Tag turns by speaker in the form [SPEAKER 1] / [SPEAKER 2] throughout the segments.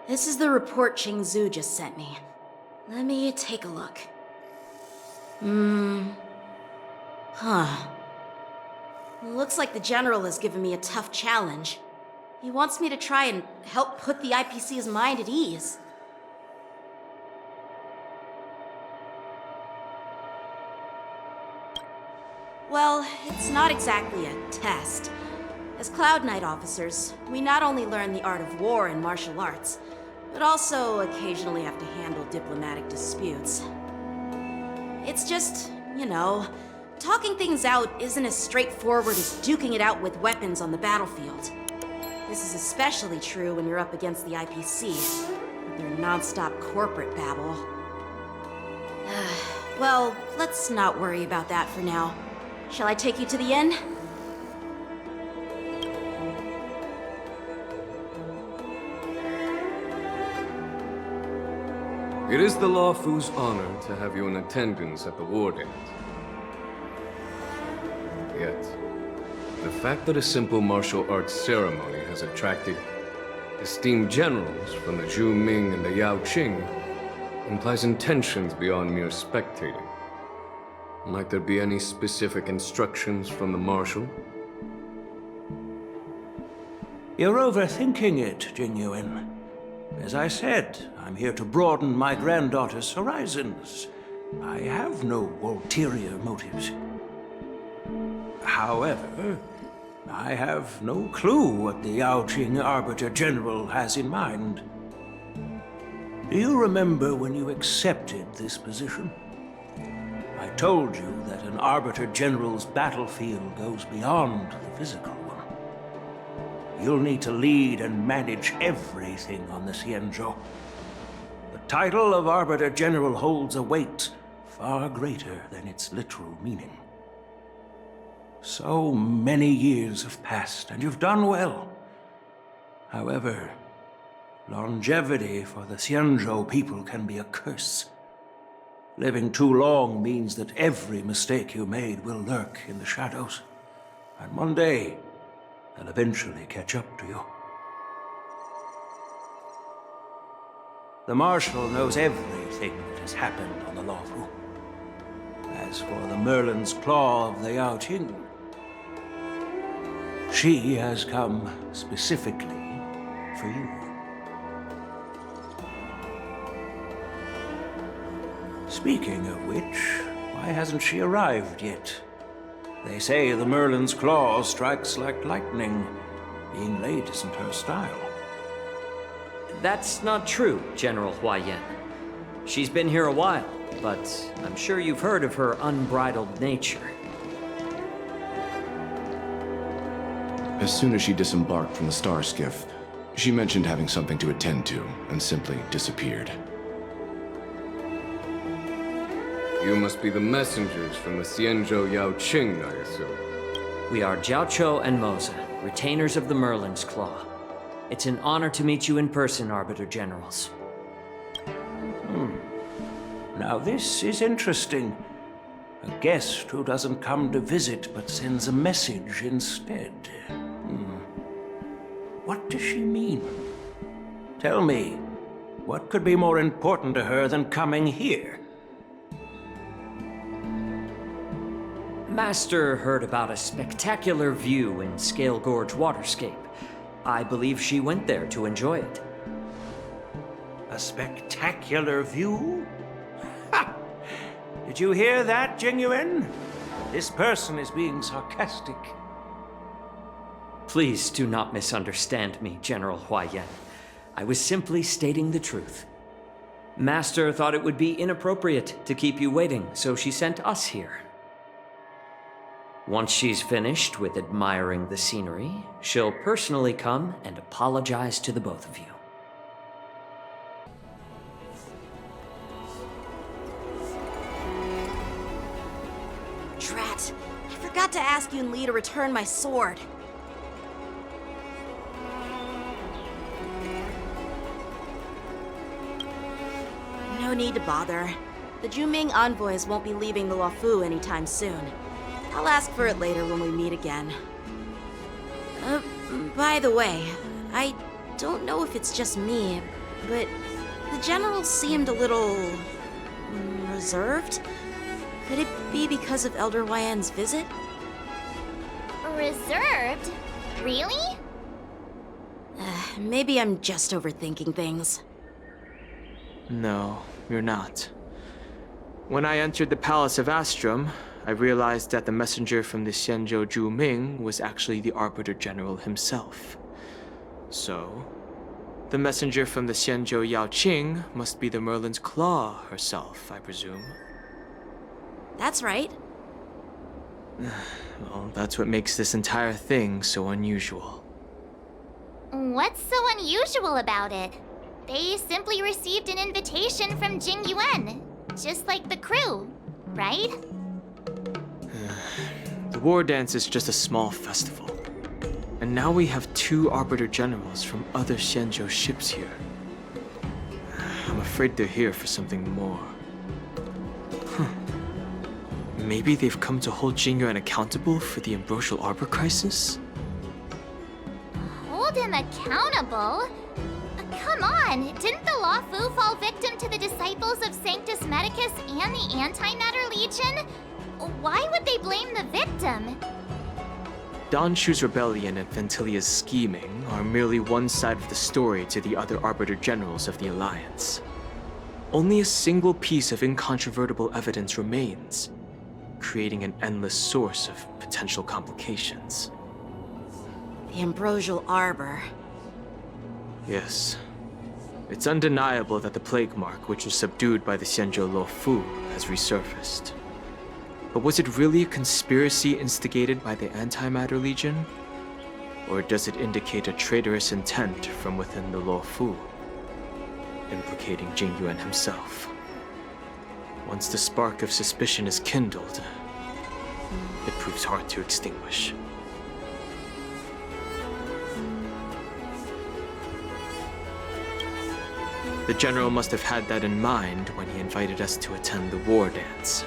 [SPEAKER 1] This is the report Qingzhu just sent me. Let me take a look. Looks like the General has given me a tough challenge. He wants me to try and help put the IPC's mind at ease. Well, it's not exactly a test. As Cloud Knight officers, we not only learn the art of war and martial arts, but also occasionally have to handle diplomatic disputes. It's just, talking things out isn't as straightforward as duking it out with weapons on the battlefield. This is especially true when you're up against the IPC, with their non-stop corporate babble. Well, let's not worry about that for now. Shall I take you to the inn?
[SPEAKER 2] It is the Luofu's honor to have you in attendance at the war dance. Yet, the fact that a simple martial arts ceremony has attracted esteemed generals from the Zhu Ming and the Yao Qing implies intentions beyond mere spectating. Might there be any specific instructions from the Marshal?
[SPEAKER 3] You're overthinking it, Jingyuan. As I said, I'm here to broaden my granddaughter's horizons. I have no ulterior motives. However, I have no clue what the Yaoqing Arbiter General has in mind. Do you remember when you accepted this position? I told you that an Arbiter General's battlefield goes beyond the physical one. You'll need to lead and manage everything on the Xianzhou. The title of Arbiter General holds a weight far greater than its literal meaning. So many years have passed, and you've done well. However, longevity for the Xianzhou people can be a curse. Living too long means that every mistake you made will lurk in the shadows. And one day, they'll eventually catch up to you. The Marshal knows everything that has happened on the Luofu. As for the Merlin's Claw of the Yaoqing, she has come specifically for you. Speaking of which, why hasn't she arrived yet? They say the Merlin's Claw strikes like lightning. Being late isn't her style.
[SPEAKER 4] That's not true, General Huaiyan. She's been here a while, but I'm sure you've heard of her unbridled nature.
[SPEAKER 5] As soon as she disembarked from the star skiff, she mentioned having something to attend to and simply disappeared.
[SPEAKER 2] You must be the messengers from the Xianzhou Yaoqing, I assume.
[SPEAKER 4] We are Jiaoqiu and Moza, retainers of the Merlin's Claw. It's an honor to meet you in person, Arbiter Generals.
[SPEAKER 3] Now this is interesting. A guest who doesn't come to visit but sends a message instead. What does she mean? Tell me, what could be more important to her than coming here?
[SPEAKER 4] Master heard about a spectacular view in Scale Gorge Waterscape. I believe she went there to enjoy it.
[SPEAKER 3] A spectacular view? Ha! Did you hear that, Jingyuan? This person is being sarcastic.
[SPEAKER 4] Please do not misunderstand me, General Huaiyan. I was simply stating the truth. Master thought it would be inappropriate to keep you waiting, so she sent us here. Once she's finished with admiring the scenery, she'll personally come and apologize to the both of you.
[SPEAKER 1] Drat, I forgot to ask Yun Li to return my sword. No need to bother. The Zhu-Ming envoys won't be leaving the Luofu anytime soon. I'll ask for it later when we meet again. By the way, I don't know if it's just me, but the general seemed a little reserved. Could it be because of Elder Yan's visit?
[SPEAKER 6] Reserved? Really?
[SPEAKER 1] Maybe I'm just overthinking things.
[SPEAKER 7] No, you're not. When I entered the Palace of Astrum, I realized that the messenger from the Xianzhou Zhu Ming was actually the Arbiter General himself. So, the messenger from the Xianzhou Yao Qing must be the Merlin's Claw herself, I presume.
[SPEAKER 1] That's right.
[SPEAKER 7] Well, that's what makes this entire thing so unusual.
[SPEAKER 6] What's so unusual about it? They simply received an invitation from Jing Yuan, just like the crew, right?
[SPEAKER 7] The war dance is just a small festival. And now we have 2 Arbiter Generals from other Xianzhou ships here. I'm afraid they're here for something more. Maybe they've come to hold Jing Yuan accountable for the Ambrosial Arbor crisis?
[SPEAKER 6] Hold him accountable? Come on, didn't the Law Fu fall victim to the disciples of Sanctus Medicus and the Antimatter Legion? Why would they blame the victim?
[SPEAKER 7] Don Shu's rebellion and Ventilia's scheming are merely one side of the story to the other Arbiter Generals of the Alliance. Only a single piece of incontrovertible evidence remains, creating an endless source of potential complications.
[SPEAKER 1] The Ambrosial Arbor.
[SPEAKER 7] Yes. It's undeniable that the plague mark, which was subdued by the Xianzhou Lo Fu, has resurfaced. But was it really a conspiracy instigated by the Antimatter Legion? Or does it indicate a traitorous intent from within the Lo Fu, implicating Jing Yuan himself? Once the spark of suspicion is kindled, it proves hard to extinguish. The General must have had that in mind when he invited us to attend the war dance.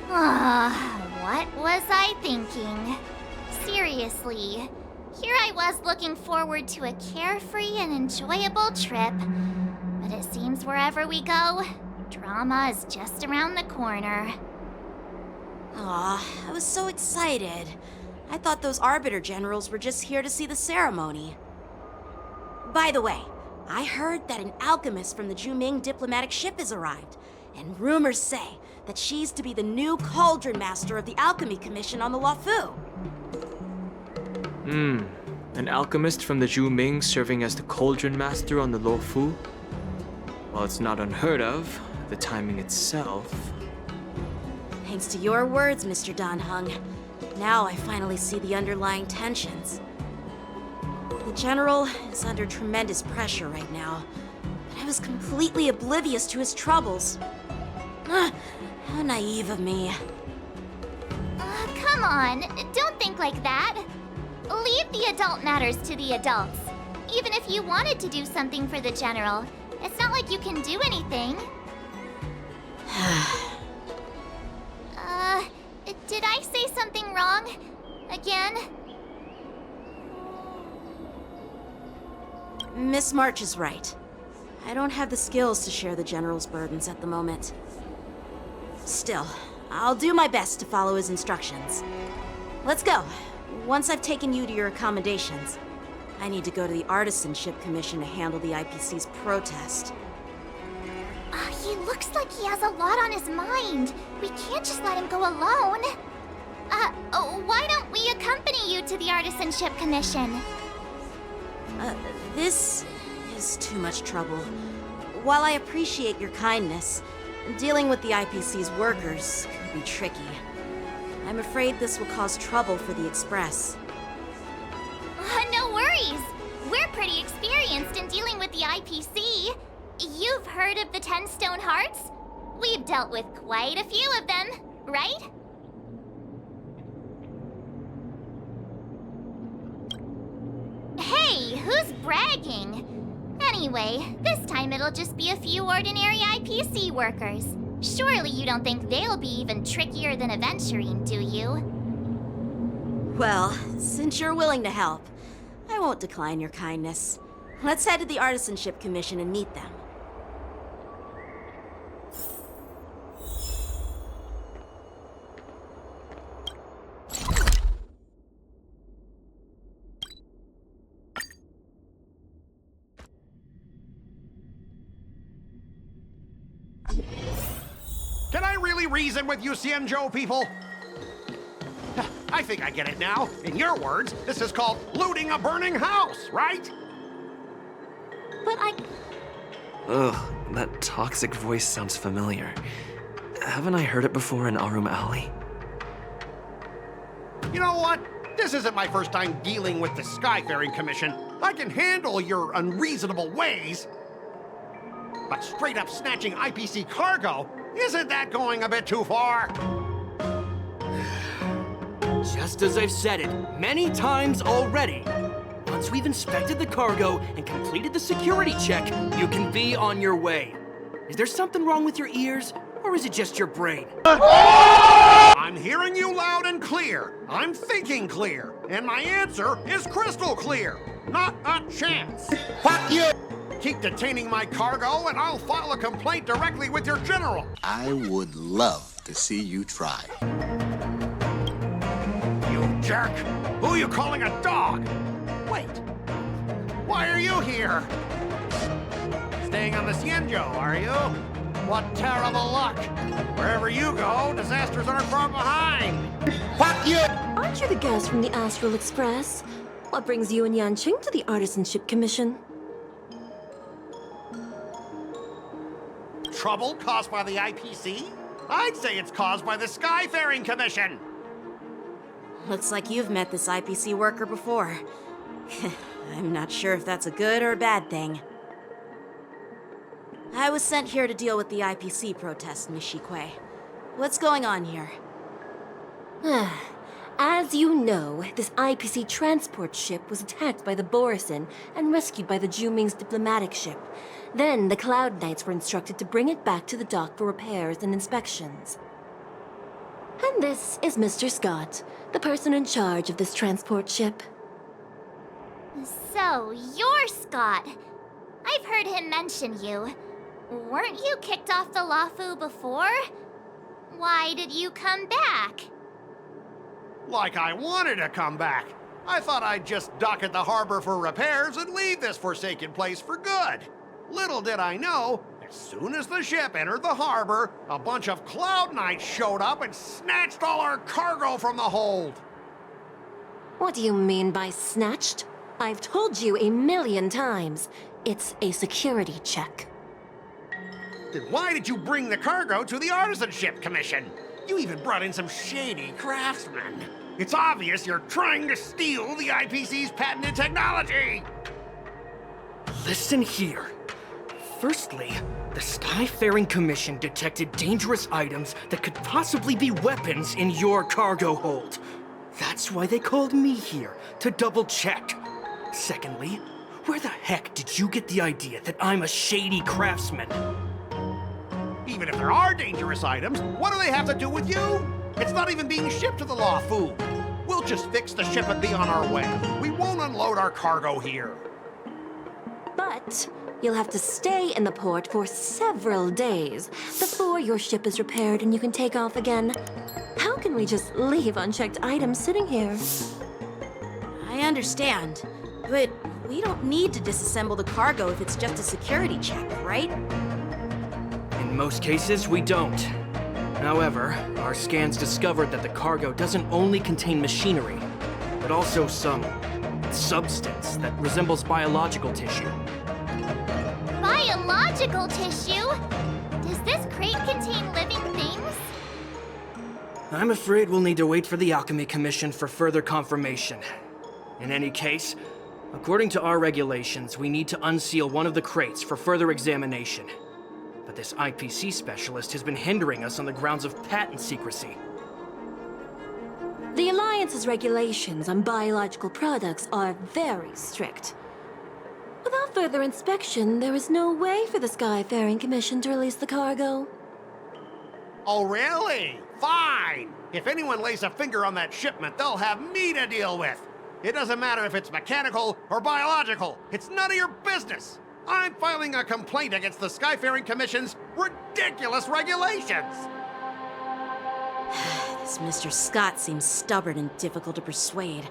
[SPEAKER 6] What was I thinking? Seriously, here I was looking forward to a carefree and enjoyable trip. But it seems wherever we go, drama is just around the corner.
[SPEAKER 1] Aw, I was so excited. I thought those Arbiter Generals were just here to see the ceremony. By the way, I heard that an alchemist from the Zhuming diplomatic ship has arrived, and rumors say that she's to be the new Cauldron Master of the Alchemy Commission on the Luofu.
[SPEAKER 7] An alchemist from the Zhuming serving as the Cauldron Master on the Lo Fu? While it's not unheard of, the timing itself...
[SPEAKER 1] Thanks to your words, Mr. Dan Heng. Now I finally see the underlying tensions. The General is under tremendous pressure right now, but I was completely oblivious to his troubles. How naive of me.
[SPEAKER 6] Come on, don't think like that. Leave the adult matters to the adults. Even if you wanted to do something for the General, it's not like you can do anything. Did I say something wrong? Again?
[SPEAKER 1] Miss March is right. I don't have the skills to share the General's burdens at the moment. Still, I'll do my best to follow his instructions. Let's go. Once I've taken you to your accommodations, I need to go to the Artisanship Commission to handle the IPC's protest.
[SPEAKER 6] He looks like he has a lot on his mind. We can't just let him go alone. Why don't we accompany you to the Artisanship Commission?
[SPEAKER 1] This is too much trouble. While I appreciate your kindness, dealing with the IPC's workers could be tricky. I'm afraid this will cause trouble for the Express.
[SPEAKER 6] No worries. We're pretty experienced in dealing with the IPC. You've heard of the 10 Stone Hearts? We've dealt with quite a few of them, right? Hey, who's bragging? Anyway, this time it'll just be a few ordinary IPC workers. Surely you don't think they'll be even trickier than Aventurine, do you?
[SPEAKER 1] Well, since you're willing to help, I won't decline your kindness. Let's head to the Artisanship Commission and meet them.
[SPEAKER 8] Can I really reason with you Xianzhou people? I think I get it now. In your words, this is called looting a burning house, right?
[SPEAKER 6] But
[SPEAKER 9] Ugh, that toxic voice sounds familiar. Haven't I heard it before in Arum Alley?
[SPEAKER 8] You know what? This isn't my first time dealing with the Skyfaring Commission. I can handle your unreasonable ways. But straight up snatching IPC cargo, isn't that going a bit too far?
[SPEAKER 10] Just as I've said it many times already. Once we've inspected the cargo and completed the security check, you can be on your way. Is there something wrong with your ears, or is it just your brain?
[SPEAKER 8] I'm hearing you loud and clear. I'm thinking clear. And my answer is crystal clear. Not a chance. Fuck you! Keep detaining my cargo and I'll file a complaint directly with your general.
[SPEAKER 11] I would love to see you try.
[SPEAKER 8] You jerk! Who are you calling a dog? Wait. Why are you here? Staying on the Xianzhou, are you? What terrible luck. Wherever you go, disasters aren't far behind. Fuck you!
[SPEAKER 12] Aren't you the guest from the Astral Express? What brings you and Yanqing to the Artisanship Commission?
[SPEAKER 8] Trouble caused by the IPC? I'd say it's caused by the Skyfaring Commission.
[SPEAKER 1] Looks like you've met this IPC worker before. I'm not sure if that's a good or a bad thing. I was sent here to deal with the IPC protest, Miss Shikui. What's going on here?
[SPEAKER 12] As you know, this IPC transport ship was attacked by the Borisin and rescued by the Juming's diplomatic ship. Then the Cloud Knights were instructed to bring it back to the dock for repairs and inspections. And this is Mr. Scott, the person in charge of this transport ship.
[SPEAKER 6] so you're Scott. I've heard him mention you. Weren't you kicked off the Lafu before? Why did you come back?
[SPEAKER 8] Like I wanted to come back. I thought I'd just dock at the harbor for repairs and leave this forsaken place for good. Little did I know, as soon as the ship entered the harbor, a bunch of Cloud Knights showed up and snatched all our cargo from the hold.
[SPEAKER 12] What do you mean by snatched? I've told you 1,000,000 times. It's a security check.
[SPEAKER 8] Then why did you bring the cargo to the Artisanship Commission? You even brought in some shady craftsmen. It's obvious you're trying to steal the IPC's patented technology!
[SPEAKER 10] Listen here. Firstly, the Skyfaring Commission detected dangerous items that could possibly be weapons in your cargo hold. That's why they called me here, to double check. Secondly, where the heck did you get the idea that I'm a shady craftsman?
[SPEAKER 8] Even if there are dangerous items, what do they have to do with you? It's not even being shipped to the Lafu. We'll just fix the ship and be on our way. We won't unload our cargo here.
[SPEAKER 12] But you'll have to stay in the port for several days before your ship is repaired and you can take off again. How can we just leave unchecked items sitting here?
[SPEAKER 1] I understand, but we don't need to disassemble the cargo if it's just a security check, right?
[SPEAKER 10] In most cases, we don't. However, our scans discovered that the cargo doesn't only contain machinery, but also some substance that resembles biological tissue.
[SPEAKER 6] Biological tissue? Does this crate contain living things?
[SPEAKER 10] I'm afraid we'll need to wait for the Alchemy Commission for further confirmation. In any case, according to our regulations, we need to unseal one of the crates for further examination. But this IPC specialist has been hindering us on the grounds of patent secrecy.
[SPEAKER 12] The Alliance's regulations on biological products are very strict. Without further inspection, there is no way for the Skyfaring Commission to release the cargo.
[SPEAKER 8] Oh, really? Fine. If anyone lays a finger on that shipment, they'll have me to deal with. It doesn't matter if it's mechanical or biological. It's none of your business. I'm filing a complaint against the Skyfaring Commission's ridiculous regulations.
[SPEAKER 1] This Mr. Scott seems stubborn and difficult to persuade.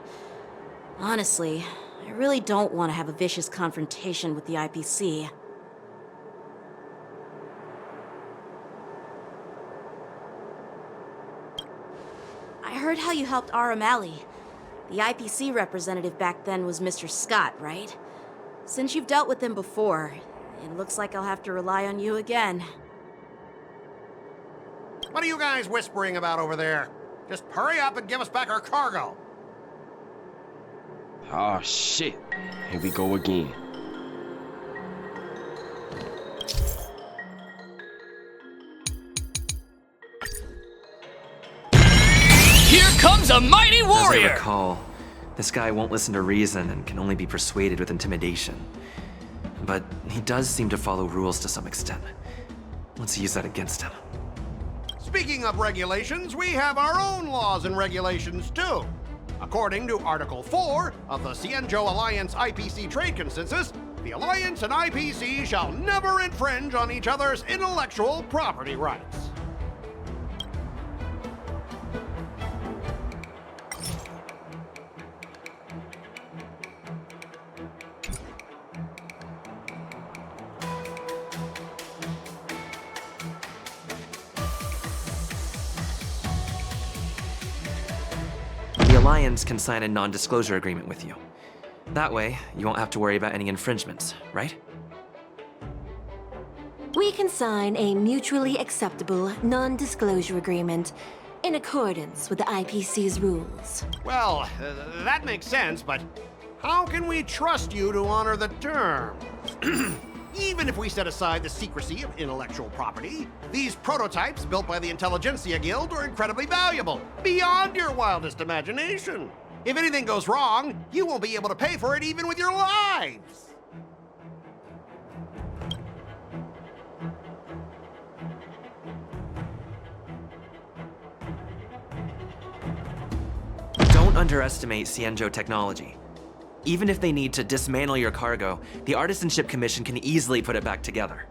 [SPEAKER 1] Honestly, I really don't want to have a vicious confrontation with the IPC. I heard how you helped Aramali. The IPC representative back then was Mr. Scott, right? Since you've dealt with him before, it looks like I'll have to rely on you again.
[SPEAKER 8] What are you guys whispering about over there? Just hurry up and give us back our cargo.
[SPEAKER 13] Oh shit. Here we go again.
[SPEAKER 14] Here comes a mighty warrior!
[SPEAKER 9] As I recall, this guy won't listen to reason and can only be persuaded with intimidation. But he does seem to follow rules to some extent. Let's use that against him.
[SPEAKER 8] Speaking of regulations, we have our own laws and regulations too. According to Article 4 of the Xianzhou Alliance IPC Trade Consensus, the Alliance and IPC shall never infringe on each other's intellectual property rights.
[SPEAKER 9] The Alliance can sign a non-disclosure agreement with you. That way, you won't have to worry about any infringements, right?
[SPEAKER 12] We can sign a mutually acceptable non-disclosure agreement in accordance with the IPC's rules.
[SPEAKER 8] Well, that makes sense, but how can we trust you to honor the terms? Even if we set aside the secrecy of intellectual property, these prototypes built by the Intelligentsia Guild are incredibly valuable, beyond your wildest imagination. If anything goes wrong, you won't be able to pay for it even with your lives.
[SPEAKER 9] Don't underestimate Xianzhou technology. Even if they need to dismantle your cargo, the Artisanship Commission can easily put it back together.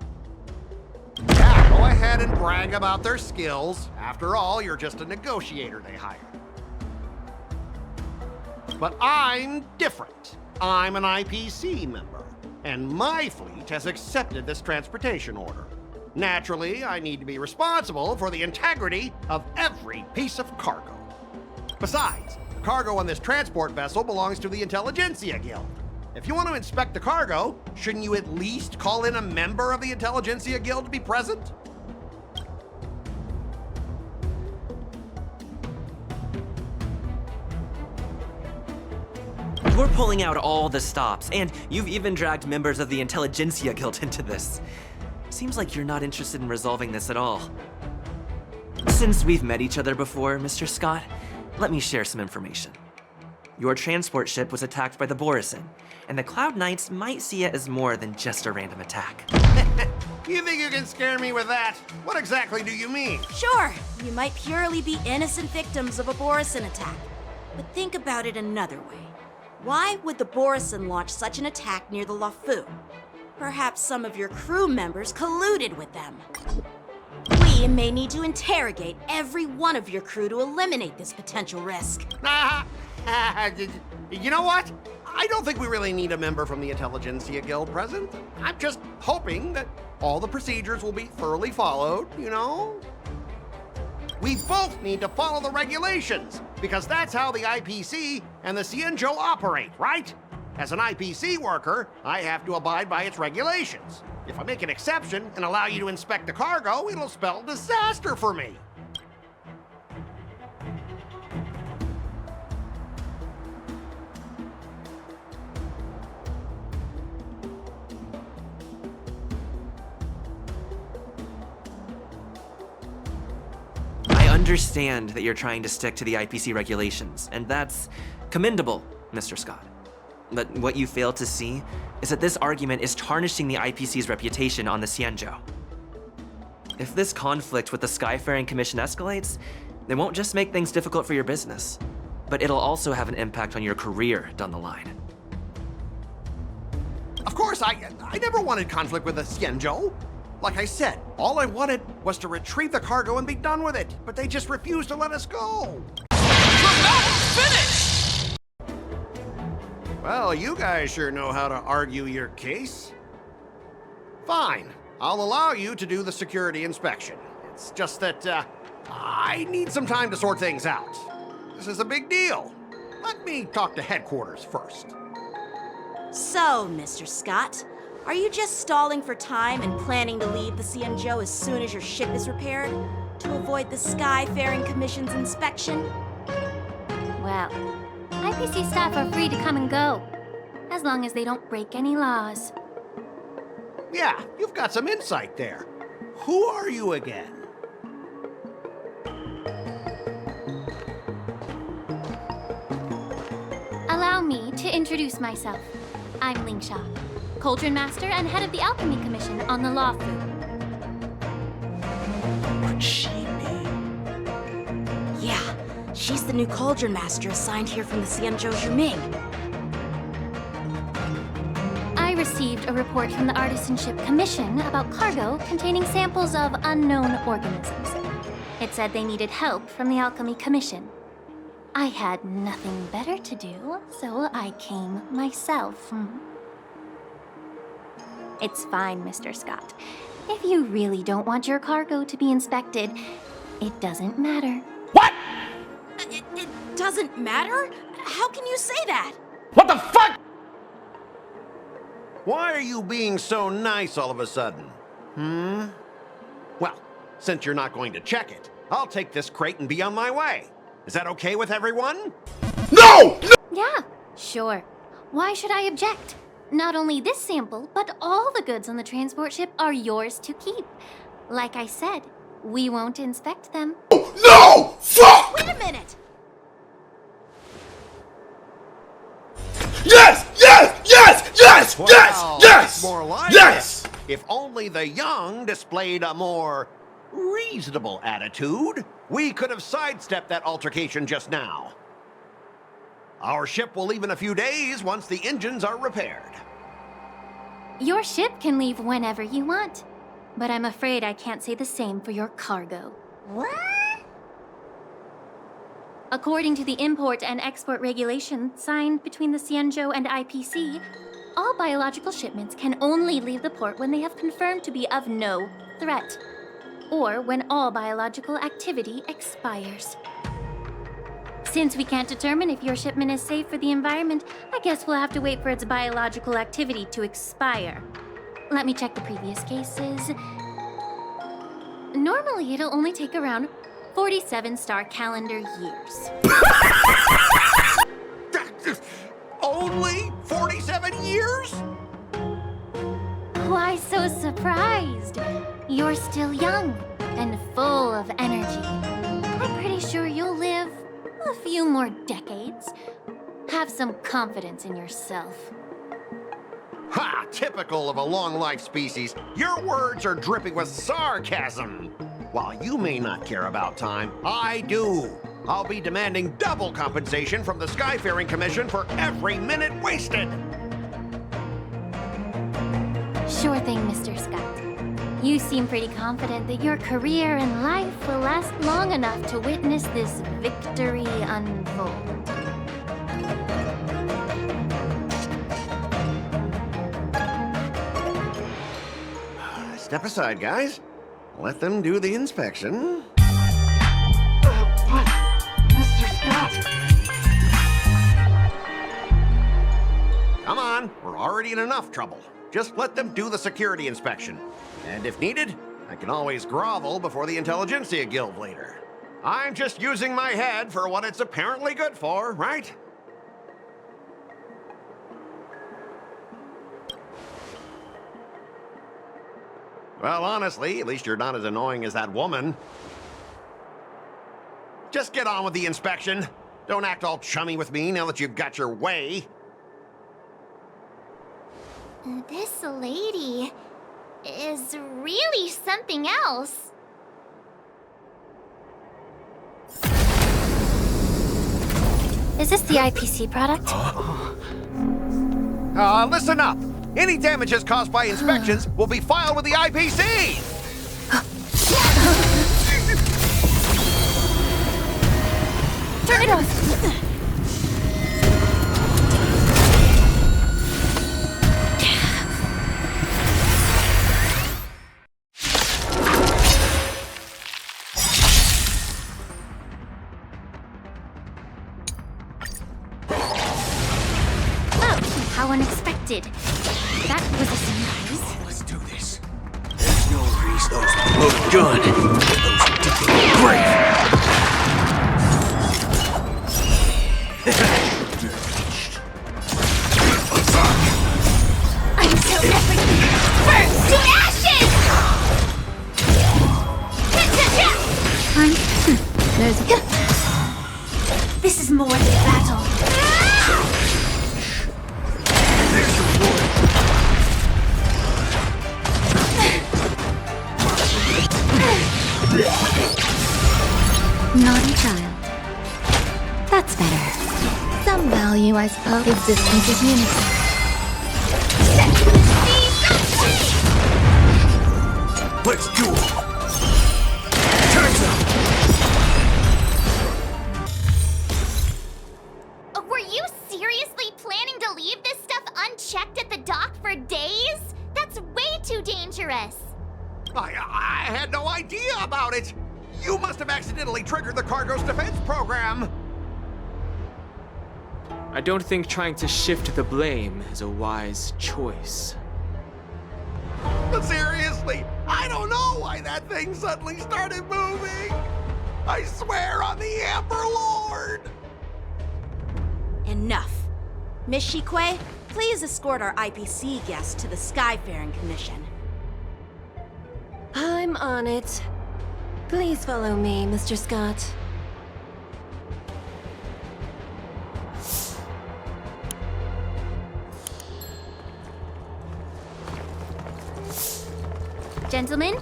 [SPEAKER 8] Yeah, go ahead and brag about their skills. After all, you're just a negotiator they hired. But I'm different. I'm an IPC member, and my fleet has accepted this transportation order. Naturally, I need to be responsible for the integrity of every piece of cargo. Besides, the cargo on this transport vessel belongs to the Intelligentsia Guild. If you want to inspect the cargo, shouldn't you at least call in a member of the Intelligentsia Guild to be present?
[SPEAKER 9] You're pulling out all the stops, and you've even dragged members of the Intelligentsia Guild into this. Seems like you're not interested in resolving this at all. Since we've met each other before, Mr. Scott, let me share some information. Your transport ship was attacked by the Borisin, and the Cloud Knights might see it as more than just a random attack.
[SPEAKER 8] You think you can scare me with that? What exactly do you mean?
[SPEAKER 1] Sure, you might purely be innocent victims of a Borisin attack. But think about it another way. Why would the Borisin launch such an attack near the Luofu? Perhaps some of your crew members colluded with them. We may need to interrogate every one of your crew to eliminate this potential risk.
[SPEAKER 8] You know what? I don't think we really need a member from the Intelligentsia Guild present. I'm just hoping that all the procedures will be thoroughly followed, you know? We both need to follow the regulations, because that's how the IPC and the Xianzhou operate, right? As an IPC worker, I have to abide by its regulations. If I make an exception and allow you to inspect the cargo, it'll spell disaster for me.
[SPEAKER 9] I understand that you're trying to stick to the IPC regulations, and that's commendable, Mr. Scott. But what you fail to see is that this argument is tarnishing the IPC's reputation on the Xianzhou. If this conflict with the Skyfaring Commission escalates, it won't just make things difficult for your business. but it'll also have an impact on your career down the line.
[SPEAKER 8] Of course, I never wanted conflict with the Xianzhou. Like I said, all I wanted was to retrieve the cargo and be done with it, but they just refused to let us go.
[SPEAKER 14] Finish!
[SPEAKER 8] Well, you guys sure know how to argue your case. Fine, I'll allow you to do the security inspection. It's just that, I need some time to sort things out. This is a big deal. Let me talk to headquarters first.
[SPEAKER 1] So, Mr. Scott, are you just stalling for time and planning to leave the Xianzhou as soon as your ship is repaired? To avoid the Skyfaring Commission's inspection?
[SPEAKER 15] Well, IPC staff are free to come and go, as long as they don't break any laws.
[SPEAKER 8] Yeah, you've got some insight there. Who are you again?
[SPEAKER 15] Allow me to introduce myself. I'm Ling Sha, Cauldron Master and head of the Alchemy Commission on the Law Fu.
[SPEAKER 8] Would she be?
[SPEAKER 1] Yeah, she's the new Cauldron Master assigned here from the Xianzhou Zhuming.
[SPEAKER 15] I received a report from the Artisanship Commission about cargo containing samples of unknown organisms. It said they needed help from the Alchemy Commission. I had nothing better to do, so I came myself. It's fine, Mr. Scott. If you really don't want your cargo to be inspected, it doesn't matter.
[SPEAKER 8] What?
[SPEAKER 1] It doesn't matter? How can you say that?
[SPEAKER 8] What the fuck? Why are you being so nice all of a sudden? Well, since you're not going to check it, I'll take this crate and be on my way. Is that okay with everyone? No!
[SPEAKER 15] Yeah, sure. Why should I object? Not only this sample, but all the goods on the transport ship are yours to keep. Like I said, we won't inspect them.
[SPEAKER 8] No! Fuck!
[SPEAKER 1] Wait a minute!
[SPEAKER 8] Yes! Yes! Yes! Yes!
[SPEAKER 16] Well,
[SPEAKER 8] yes! Yes!
[SPEAKER 16] more like
[SPEAKER 8] yes!
[SPEAKER 16] it. If only the young displayed a more reasonable attitude, we could have sidestepped that altercation just now. Our ship will leave in a few days once the engines are repaired.
[SPEAKER 15] Your ship can leave whenever you want, but I'm afraid I can't say the same for your cargo.
[SPEAKER 6] What?
[SPEAKER 15] According to the import and export regulation signed between the Xianzhou and IPC, all biological shipments can only leave the port when they have confirmed to be of no threat, or when all biological activity expires. Since we can't determine if your shipment is safe for the environment, I guess we'll have to wait for its biological activity to expire. Let me check the previous cases. Normally, it'll only take around 47 star calendar years.
[SPEAKER 16] Only 47 years?
[SPEAKER 15] Why so surprised? You're still young and full of energy. I'm pretty sure you'll live a few more decades. Have some confidence in yourself.
[SPEAKER 16] Ha! Typical of a long-life species. Your words are dripping with sarcasm. While you may not care about time, I do. I'll be demanding double compensation from the Skyfaring Commission for every minute wasted.
[SPEAKER 15] Sure thing, Mr. Scott. You seem pretty confident that your career and life will last long enough to witness this victory unfold.
[SPEAKER 16] Step aside, guys. Let them do the inspection.
[SPEAKER 10] But, Mr. Scott...
[SPEAKER 16] Come on, we're already in enough trouble. Just let them do the security inspection. And if needed, I can always grovel before the Intelligentsia Guild later. I'm just using my head for what it's apparently good for, right? Well, honestly, at least you're not as annoying as that woman. Just get on with the inspection. Don't act all chummy with me now that you've got your way.
[SPEAKER 6] This lady is really something else.
[SPEAKER 15] Is this the IPC product?
[SPEAKER 8] Listen up. Any damages caused by inspections will be filed with the IPC.
[SPEAKER 15] Turn it off! Oh, how unexpected. That was a surprise.
[SPEAKER 3] Let's do this. There's no reason those look good. Those great.
[SPEAKER 6] Until everything burns to ashes!
[SPEAKER 15] This is more than a battle.
[SPEAKER 17] Naughty child. That's better. Some value, I suppose. Existence is unity.
[SPEAKER 3] Let's duel. Time's up.
[SPEAKER 6] Were you seriously planning to leave this stuff unchecked at the dock for days? That's way too dangerous.
[SPEAKER 8] I had no idea about it. You must have accidentally triggered the cargo's defense program.
[SPEAKER 7] I don't think trying to shift the blame is a wise choice.
[SPEAKER 8] But seriously, I don't know why that thing suddenly started moving. I swear on the Amber Lord.
[SPEAKER 1] Enough. Miss Shikue, please escort our IPC guest to the Skyfaring Commission.
[SPEAKER 12] I'm on it. Please follow me, Mr. Scott.
[SPEAKER 15] Gentlemen,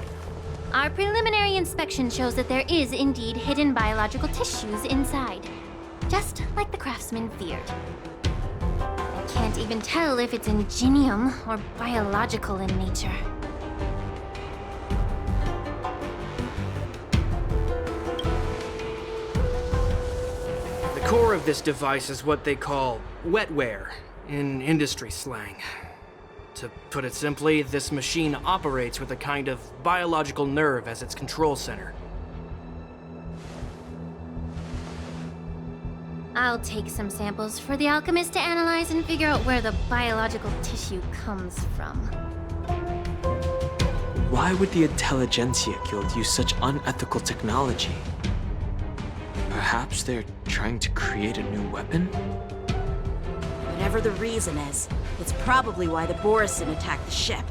[SPEAKER 15] our preliminary inspection shows that there is indeed hidden biological tissues inside. Just like the craftsman feared. Can't even tell if it's ingenium or biological in nature.
[SPEAKER 10] The core of this device is what they call wetware in industry slang. To put it simply, this machine operates with a kind of biological nerve as its control center.
[SPEAKER 15] I'll take some samples for the alchemist to analyze and figure out where the biological tissue comes from.
[SPEAKER 7] Why would the Intelligentsia Guild use such unethical technology? Perhaps they're trying to create a new weapon?
[SPEAKER 1] Whatever the reason is, it's probably why the Borison attacked the ship.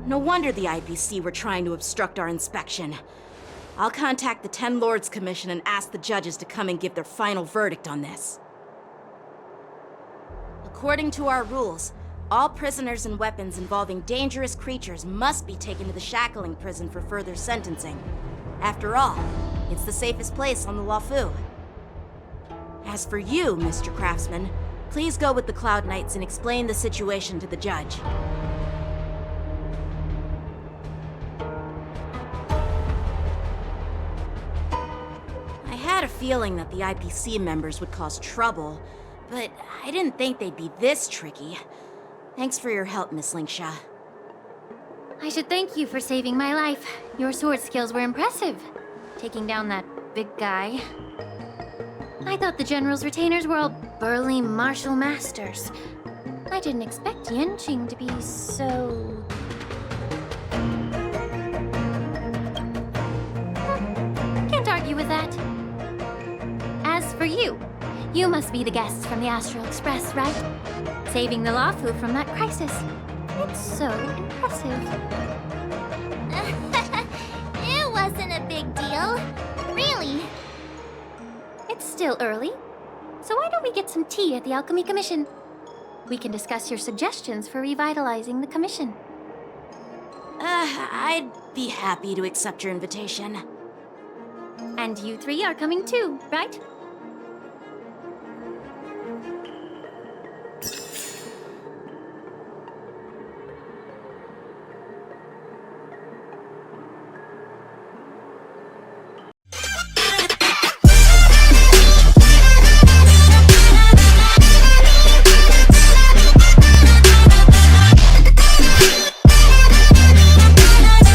[SPEAKER 1] No wonder the IPC were trying to obstruct our inspection. I'll contact the Ten Lords Commission and ask the judges to come and give their final verdict on this. According to our rules, all prisoners and weapons involving dangerous creatures must be taken to the shackling prison for further sentencing. After all, it's the safest place on the Luofu. As for you, Mr. Craftsman, please go with the Cloud Knights and explain the situation to the judge. I had a feeling that the IPC members would cause trouble, but I didn't think they'd be this tricky. Thanks for your help, Miss Lingsha.
[SPEAKER 15] I should thank you for saving my life. Your sword skills were impressive. Taking down that big guy. I thought the General's retainers were all burly martial masters. I didn't expect Yenqing to be so... Can't argue with that. As for you, you must be the guests from the Astral Express, right? Saving the Luofu from that crisis. It's so impressive.
[SPEAKER 6] It wasn't a big deal. Really.
[SPEAKER 15] It's still early, so why don't we get some tea at the Alchemy Commission? We can discuss your suggestions for revitalizing the commission.
[SPEAKER 1] I'd be happy to accept your invitation.
[SPEAKER 15] And you three are coming too, right?